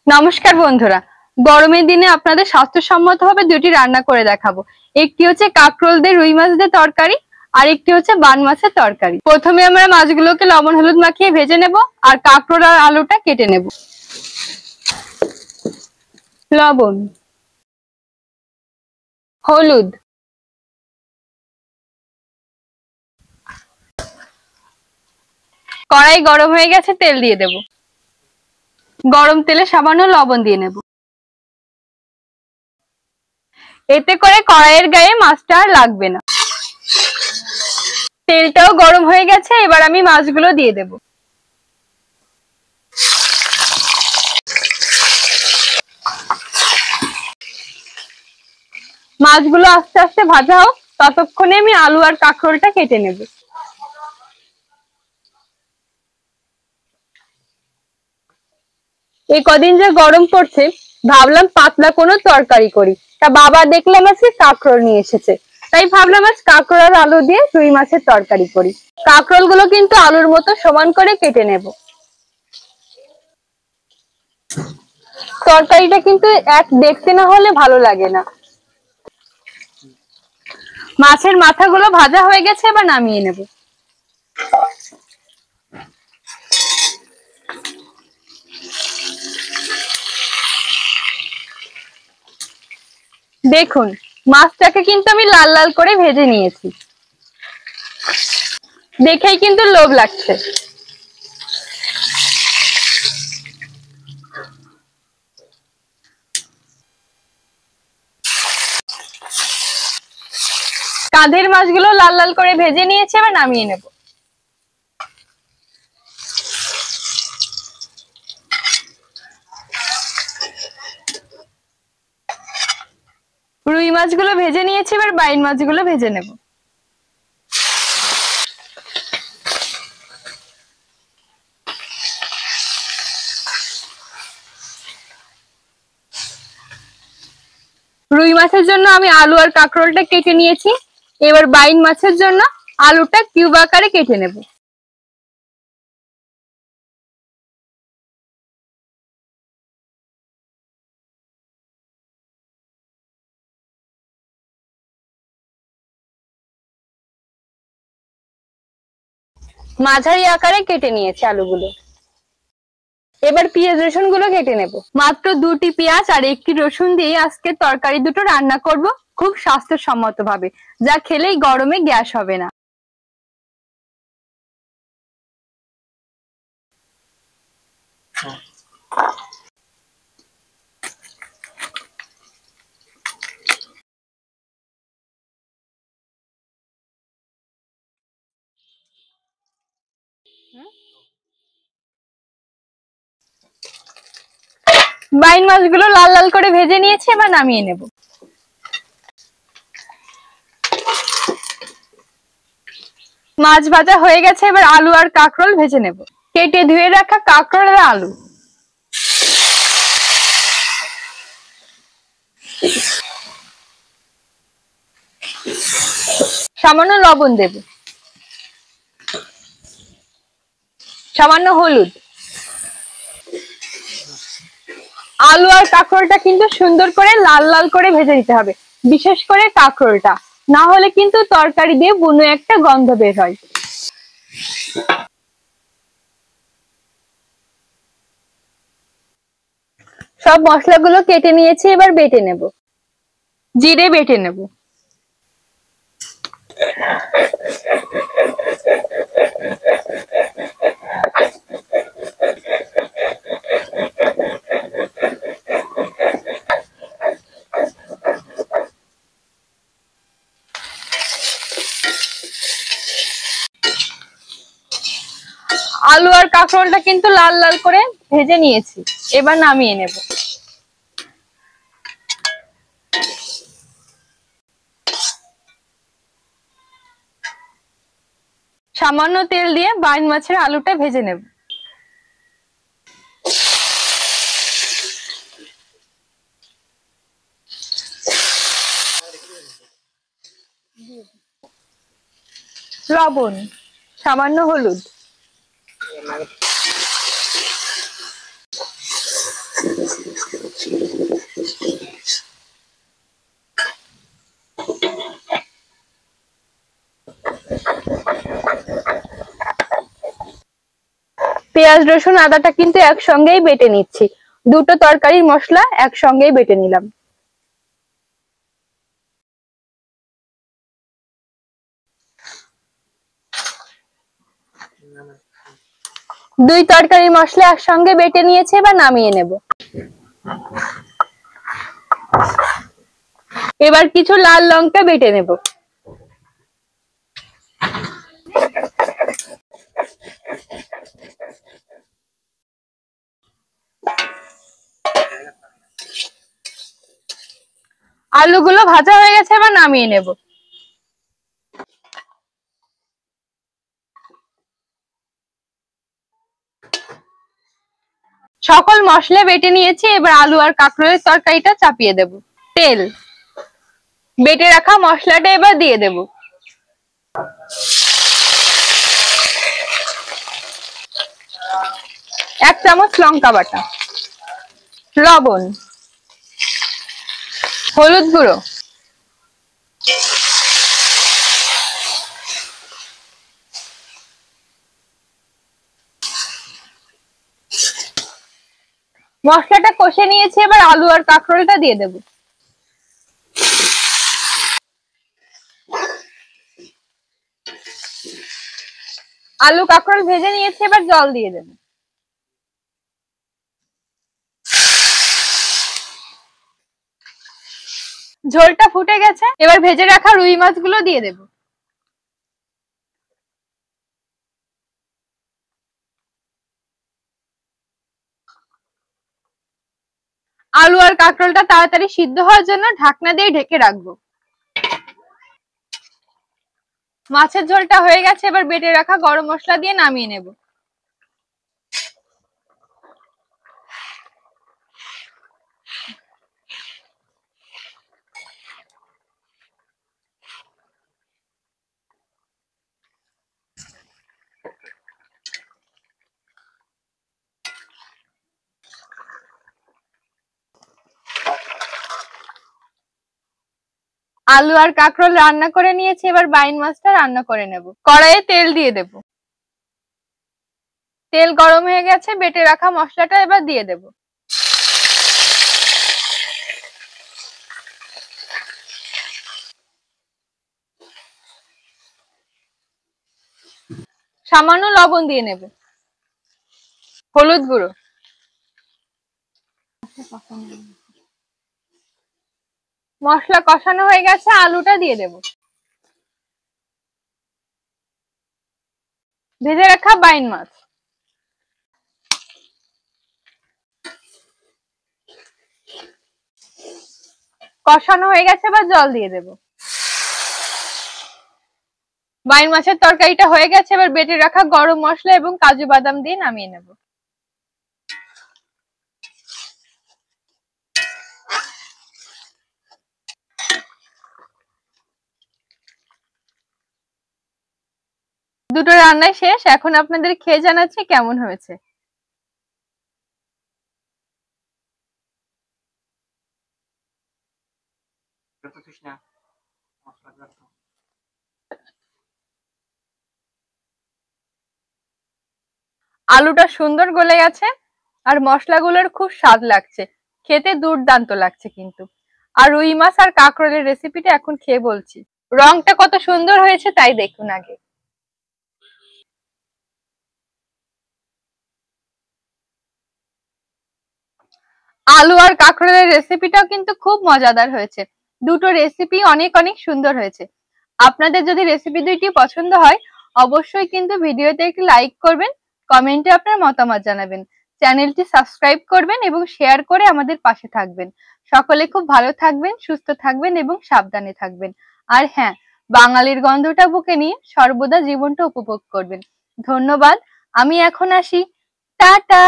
নমস্কার বন্ধুরা, গরমের দিনে আপনাদের স্বাস্থ্যসম্মতভাবে দুটি রান্না করে দেখাবো। একটি হচ্ছে কাঁকরোল দিয়ে রুই মাছ দিয়ে তরকারি, আর একটি হচ্ছে বান মাছের তরকারি। প্রথমে আমরা মাছগুলোকে লবণ হলুদ মাখিয়ে ভেজে নেব, আর কাঁকরোল আর আলুটা কেটে নেব। লবণ, হলুদ, কড়াই গরম হয়ে গেছে, তেল দিয়ে দেব। গরম তেলে সামান্য লবণ দিয়ে নেব। এতে করে কড়াইয়ের গায়ে মাছটা আর লাগবে না। তেলটাও গরম হয়ে গেছে, এবার আমি মাছগুলো দিয়ে দেব। মাছগুলো আস্তে আস্তে ভাজা হোক, ততক্ষণে আমি আলু আর কাঁকরোলটা কেটে নেব। এই কদিন যে গরম পড়ছে, ভাবলাম পাতলা কোনো তরকারি করি। তা বাবা দেখলাম আজকে কাঁকরোল নিয়ে এসেছে, তাই ভাবলাম আজ কাঁকরোল আর আলু দিয়ে রুই মাছের তরকারি করি। কাঁকরোল গুলো কিন্তু আলুর মতো সমান করে কেটে নেব। তরকারিটা কিন্তু এক দেখতে না হলে ভালো লাগে না। মাছের মাথাগুলো ভাজা হয়ে গেছে, এবার নামিয়ে নেব। দেখুন, মাছটাকে কিন্তু আমি লাল লাল করে ভেজে নিয়েছি, দেখেই কিন্তু লোভ লাগছে। কাঁধের মাছগুলো লাল লাল করে ভেজে নিয়েছি, এবার নামিয়ে নেব। রুই মাছগুলো ভেজে নিয়েছি, এবার বাইন মাছগুলো ভেজে নেব। রুই মাছের জন্য আমি আলু আর কাঁকরোলটা কেটে নিয়েছি, এবার বাইন মাছের জন্য আলুটা কিউব আকারে কেটে নেব। মাঝারি আকারে কেটে নিয়েছি আলুগুলো। এবার পেঁয়াজ রসুন গুলো কেটে নেব। মাত্র দুটি পেঁয়াজ আর একটি রসুন দিয়ে আজকে তরকারি দুটো রান্না করব, খুব স্বাস্থ্যসম্মত ভাবে, যা খেলেই গরমে গ্যাস হবে না। বাইন মাছগুলো লাল লাল করে ভেজে নিয়েছি, এবার নামিয়ে নেব। মাছ ভাজা হয়ে গেছে, এবার আলু আর কাঁকরোল ভেজে নেব। কেটে ধুয়ে রাখা কাঁকরোল আর আলু, সামান্য লবণ দেব, সামান্য হলুদ। আলু আর কাঁকরোলটা কিন্তু সুন্দর করে লাল লাল করে ভেজে দিতে হবে, বিশেষ করে কাঁকরোলটা, না হলে কিন্তু তরকারি দিয়ে বুনো একটা গন্ধ বের হয়। সব মশলাগুলো কেটে নিয়েছি, এবার বেটে নেব। জিরে বেটে নেব। আলু আর কাঁকরোলটা কিন্তু লাল লাল করে ভেজে নিয়েছি, এবার নামিয়ে নেব। সামান্য তেল দিয়ে বাইন মাছের আলুটা ভেজে নেব। লবণ, সামান্য হলুদ, পেঁয়াজ রসুন আদাটা কিন্তু একসঙ্গেই বেটে নিচ্ছি, দুটো তরকারির মশলা একসঙ্গেই বেটে নিলাম। দুই তরকারির মশলা একসঙ্গে বেটে নিয়েছে, এবার নামিয়ে নেব। এবার কিছু লাল লঙ্কা বেটে নেব। আলুগুলো ভাজা হয়ে গেছে, এবার নামিয়ে নেব। সকল মশলা বেটে নিয়েছি, এবার আলু আর কাঁকরোলের তরকারিটা চাপিয়ে দেব। তেল, বেটে রাখা মশলাটা এবার দিয়ে দেব। এক চামচ লঙ্কা বাটা, লবণ, হলুদ গুঁড়ো, মশলাটা কষে নিয়েছি, এবার আলু আর কাঁকরোলটা দিয়ে দেব। আলু কাঁকরোল ভেজে নিয়েছি, এবার জল দিয়ে দেব। ঝোলটা ফুটে গেছে, এবার ভেজে রাখা রুই মাছগুলো দিয়ে দেব। আলু আর কাঁকরোলটা তাড়াতাড়ি সিদ্ধ হওয়ার জন্য ঢাকনা দিয়ে ঢেকে রাখবো। মাছের ঝোলটা হয়ে গেছে, এবার বেটে রাখা গরম মশলা দিয়ে নামিয়ে নেব। আলু আর কাঁকরোল রান্না করে নিয়েছি, এবার বাইন মাছটা রান্না করে নেব। কড়াইয়ে তেল দিয়ে দেব। তেল গরম হয়ে গেছে, বেটে রাখা মশলাটা এবার দিয়ে দেব। সামান্য লবণ দিয়ে নেব, হলুদ গুঁড়ো, মশলা কষানো হয়ে গেছে, আলুটা দিয়ে দেব। ভেজে রাখা বাইন মাছ, কষানো হয়ে গেছে, এবার জল দিয়ে দেব। বাইন মাছের তরকারিটা হয়ে গেছে, এবার বেটে রাখা গরম মশলা এবং কাজু বাদাম দিয়ে নামিয়ে নেব। দুটো রান্নাই শেষ, এখন আপনাদের খেয়ে জানাচ্ছি কেমন হয়েছে। আলুটা সুন্দর গলে গেছে, আর মশলাগুলোর খুব স্বাদ লাগছে, খেতে দুর্দান্ত লাগছে কিন্তু। আর রুই মাছ আর কাঁকরোলের রেসিপিটা এখন খেয়ে বলছি। রংটা কত সুন্দর হয়েছে তাই দেখুন আগে। আলু আর কাঁকরোলের রেসিপিটাও কিন্তু খুব মজাদার হয়েছে। দুটো রেসিপি অনেক অনেক সুন্দর হয়েছে। আপনাদের যদি রেসিপি দুইটি পছন্দ হয়, অবশ্যই কিন্তু ভিডিওতে একটি লাইক করবেন, কমেন্টে আপনার মতামত জানাবেন, চ্যানেলটি সাবস্ক্রাইব করবেন এবং শেয়ার করে আমাদের পাশে থাকবেন। সকলে খুব ভালো থাকবেন, সুস্থ থাকবেন এবং সাবধানে থাকবেন। আর হ্যাঁ, বাঙালির গন্ধটা বুকে নিয়ে সর্বদা জীবনটা উপভোগ করবেন। ধন্যবাদ, আমি এখন আসি, টাটা।